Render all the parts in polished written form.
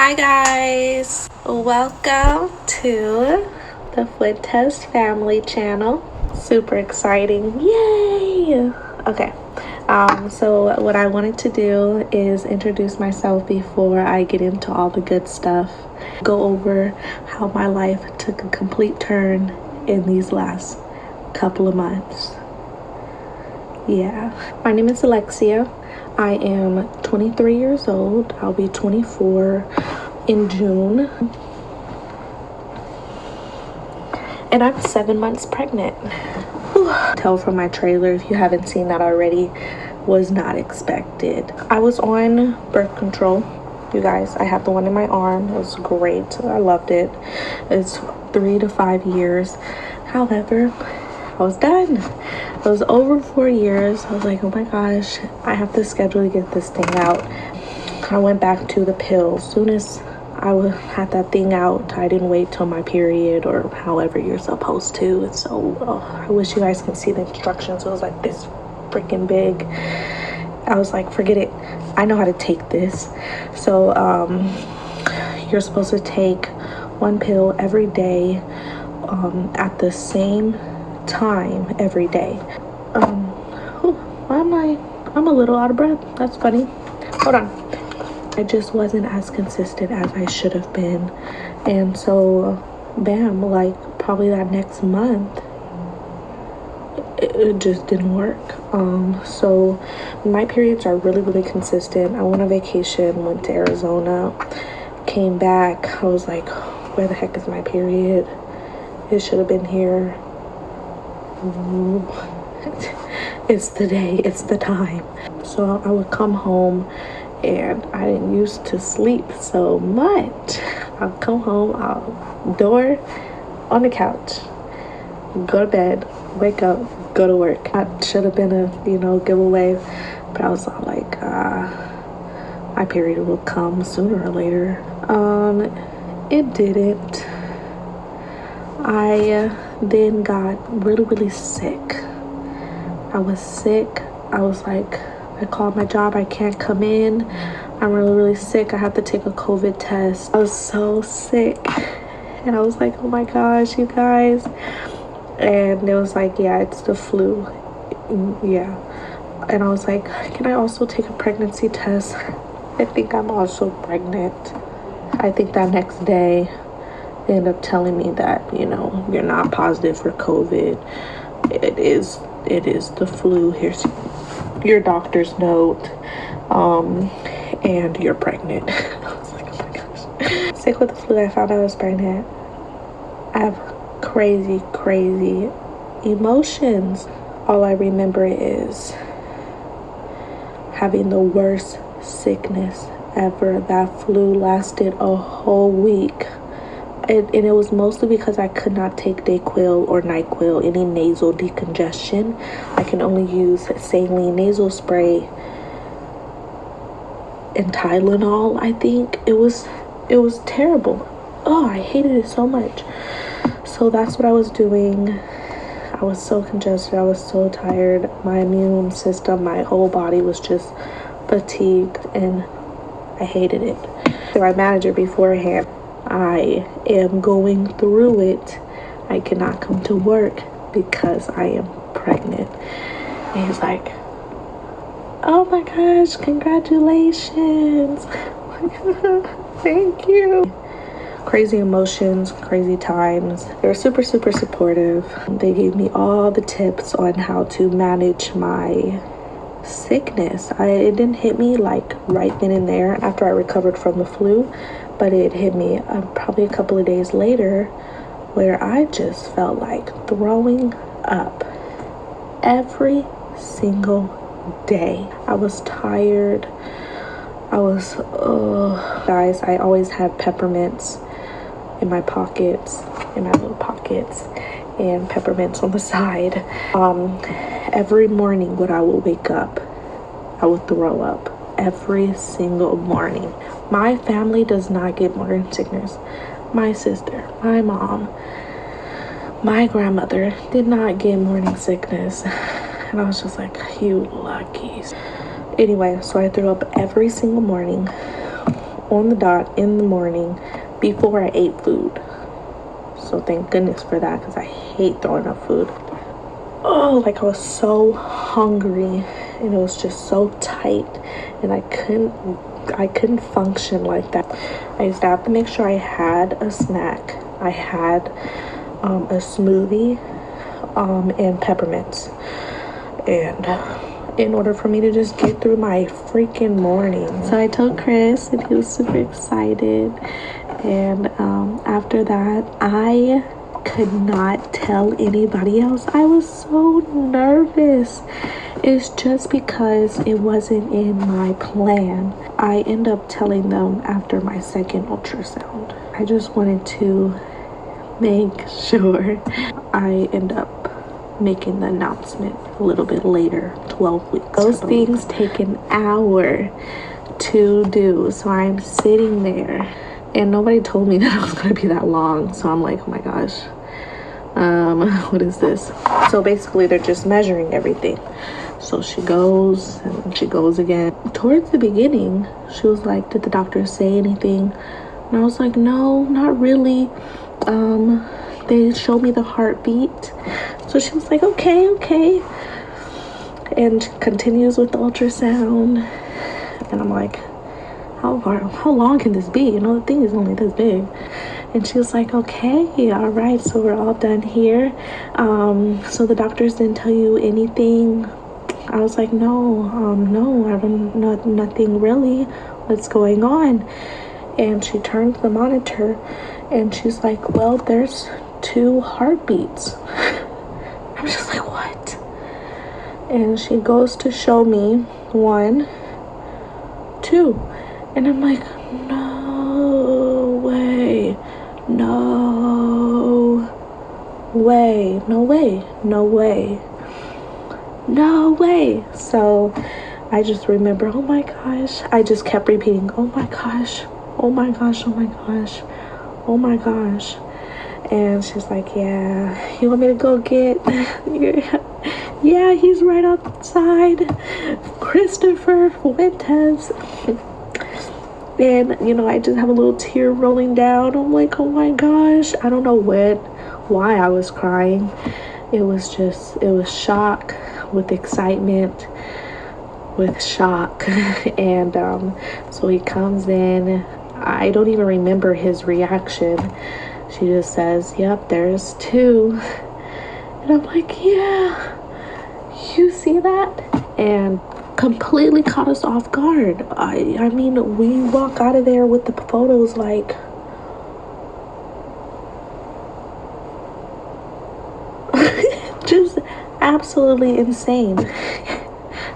Hi guys, welcome to the Foot Test Family channel. Super exciting, yay! Okay, so what I wanted to do is introduce myself before I get into all the good stuff. Go over how my life took a complete turn in these last couple of months. Yeah, my name is Alexia. I am 23 years old. I'll be 24 in June. And I'm 7 months pregnant. Whew. Tell from my trailer, if you haven't seen that already, was not expected. I was on birth control. You guys, I have the one in my arm. It was great. I loved it. It's 3 to 5 years. However, I was done. It was over 4 years. I was like, oh my gosh, I have to schedule to get this thing out. I went back to the pill. As soon as I had that thing out, I didn't wait till my period or however you're supposed to. It's so, I wish you guys can see the instructions. It was like this freaking big. I was like, forget it. I know how to take this. So you're supposed to take one pill every day at the same time every day. Why am I'm a little out of breath. That's funny. Hold on. I just wasn't as consistent as I should have been, and so bam, like probably that next month it just didn't work. So my periods are really consistent. I went on vacation, went to Arizona, came back. I was like, where the heck is my period? It should have been here. It's the day, it's the time. So I would come home, and I didn't used to sleep so much. I'll come home, I'll door on the couch, go to bed, wake up, go to work. That should have been a giveaway, but I was all like, my period will come sooner or later. It didn't. I then got really sick. I was sick. I was like, I called my job, I can't come in. I'm really sick. I have to take a COVID test. I was so sick. And I was like, oh my gosh, you guys. And it was like, yeah, it's the flu. Yeah. And I was like, can I also take a pregnancy test? I think I'm also pregnant. I think that next day, they end up telling me that, you're not positive for COVID. It is the flu. Here's your doctor's note, and you're pregnant. I was like, oh my gosh. Sick with the flu, I found out I was pregnant. I have crazy emotions. All I remember is having the worst sickness ever. That flu lasted a whole week. And it was mostly because I could not take Dayquil or NyQuil, any nasal decongestion. I can only use saline nasal spray and Tylenol, I think. It was terrible. Oh, I hated it so much. So that's what I was doing. I was so congested. I was so tired. My immune system, my whole body was just fatigued, and I hated it. So my manager beforehand, I am going through it. I cannot come to work because I am pregnant. And he's like, oh my gosh, congratulations. Thank you. Crazy emotions, crazy times. They were super supportive. They gave me all the tips on how to manage my sickness. It didn't hit me like right then and there after I recovered from the flu, but it hit me probably a couple of days later, where I just felt like throwing up every single day. I was tired. Guys, I always had peppermints in my pockets, in my little pockets, and peppermints on the side. Every morning when I would wake up, I would throw up every single morning. My family does not get morning sickness. My sister, my mom, my grandmother did not get morning sickness. And I was just like, you luckies. Anyway, so I threw up every single morning. on the dot in the morning before I ate food. So thank goodness for that, because I hate throwing up food. Oh, like I was so hungry and it was just so tight and I couldn't function like that. I used to have to make sure I had a snack. I had a smoothie and peppermints. And in order for me to just get through my freaking morning. So I told Chris and he was super excited. And after that, I could not tell anybody else. I was so nervous. It's just because it wasn't in my plan. I end up telling them after my second ultrasound. I just wanted to make sure. I end up making the announcement a little bit later, 12 weeks. Those things take an hour to do. So I'm sitting there and nobody told me that it was going to be that long. So I'm like, oh my gosh, what is this? So basically they're just measuring everything. So she goes and she goes again. Towards the beginning, she was like, did the doctor say anything? And I was like, no, not really. They showed me the heartbeat. So she was like, okay. And continues with the ultrasound. And I'm like, how long can this be? You know, the thing is only this big. And she was like, okay, all right, so we're all done here. So the doctors didn't tell you anything? I was like, no, I don't know, nothing really. What's going on? And she turned to the monitor and she's like, well, there's 2 heartbeats. I'm just like, what? And she goes to show me 1, 2. And I'm like, no way. So I just remember, oh my gosh. I just kept repeating, oh my gosh. And she's like, yeah, you want me to go get? Yeah, he's right outside. Christopher Fuentes. And, you know, I just have a little tear rolling down. I'm like, oh my gosh. I don't know why I was crying. It was shock with excitement, with shock. And so he comes in. I don't even remember his reaction. She just says, yep, there's 2. And I'm like, yeah, you see that? And completely caught us off guard. I mean, we walk out of there with the photos like, just absolutely insane.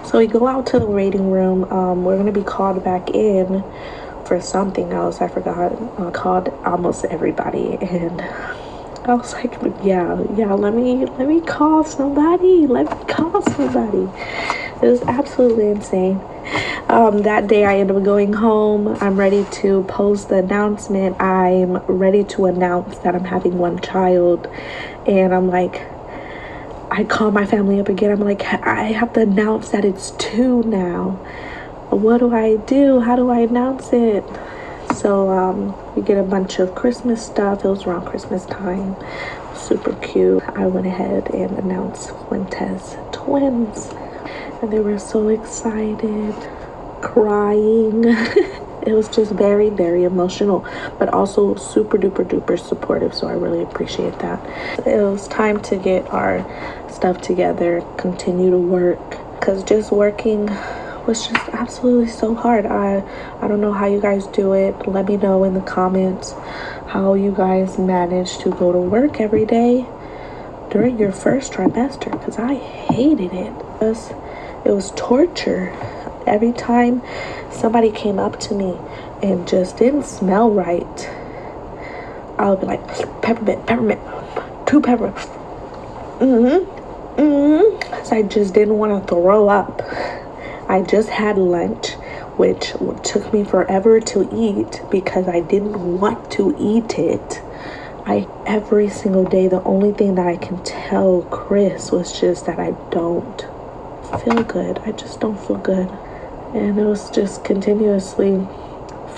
So we go out to the waiting room. We're gonna be called back in for something else. I forgot. Called almost everybody, and I was like, yeah, let me call somebody. It was absolutely insane. That day I ended up going home. I'm ready to post the announcement. I'm ready to announce that I'm having 1 child. And I'm like, I call my family up again. I'm like, I have to announce that it's 2 now. What do I do? How do I announce it? So we get a bunch of Christmas stuff. It was around Christmas time. Super cute. I went ahead and announced Fuentes twins. And they were so excited, crying. It was just very, very emotional, but also super duper supportive. So I really appreciate that. It was time to get our stuff together, continue to work, because just working was just absolutely so hard. I don't know how you guys do it. Let me know in the comments how you guys manage to go to work every day during your first trimester, because I hated it. It was torture. Every time somebody came up to me and just didn't smell right, I would be like, peppermint, 2 peppermints. So I just didn't want to throw up. I just had lunch, which took me forever to eat because I didn't want to eat it. Every single day, the only thing that I can tell Chris was just that I don't feel good. I just don't feel good. And it was just continuously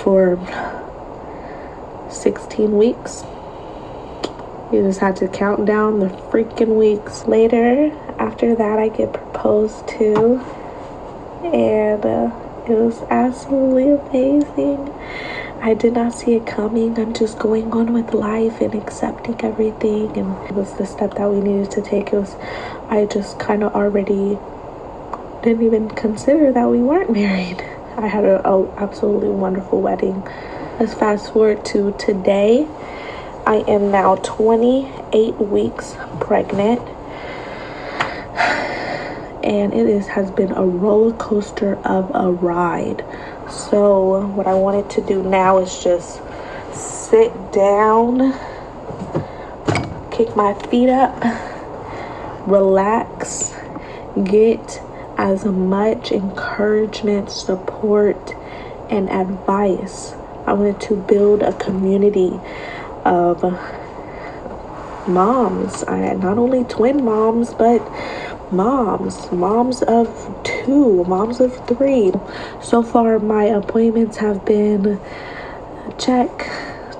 for 16 weeks. You just had to count down the freaking weeks. Later, after that, I get proposed to, and it was absolutely amazing. I did not see it coming. I'm just going on with life and accepting everything, and it was the step that we needed to take. I just kind of already didn't even consider that we weren't married. I had an absolutely wonderful wedding. Let's fast forward to today. I am now 28 weeks pregnant, and it has been a roller coaster of a ride. So what I wanted to do now is just sit down, kick my feet up, relax, get as much encouragement, support, and advice. I wanted to build a community of moms, not only twin moms, but moms of 2, moms of 3. So far my appointments have been check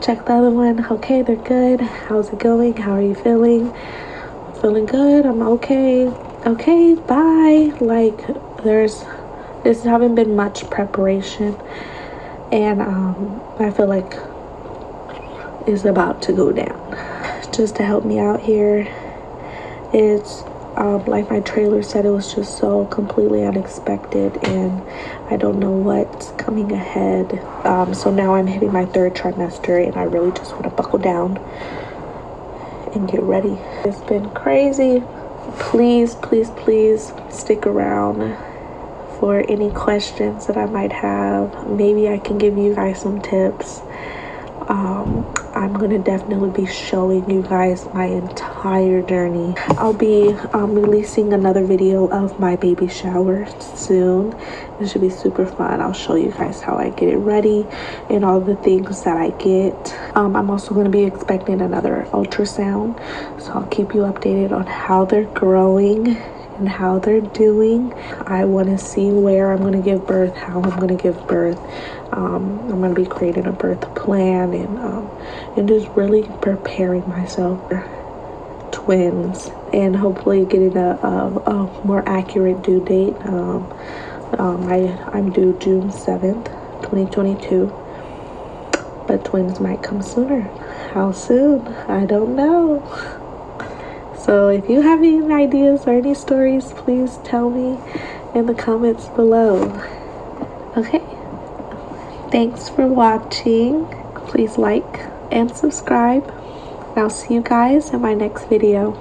the other one, okay, they're good, how's it going, how are you feeling? Feeling good, I'm okay, bye. Like, there's haven't been much preparation, and I feel like it's about to go down. Just to help me out here, it's like my trailer said, it was just so completely unexpected, and I don't know what's coming ahead. So now I'm hitting my 3rd trimester, and I really just want to buckle down and get ready. It's been crazy. Please stick around for any questions that I might have. Maybe I can give you guys some tips. I'm gonna definitely be showing you guys my entire journey. I'll be releasing another video of my baby shower soon. It should be super fun. I'll show you guys how I get it ready and all the things that I get. I'm also going to be expecting another ultrasound, so I'll keep you updated on how they're growing and how they're doing. I want to see where I'm going to give birth, how I'm going to give birth. I'm going to be creating a birth plan, and just really preparing myself for twins, and hopefully getting a more accurate due date. I'm due June 7th, 2022, but twins might come sooner. How soon? I don't know. So if you have any ideas or any stories, please tell me in the comments below. Okay, thanks for watching. Please like and subscribe. And I'll see you guys in my next video.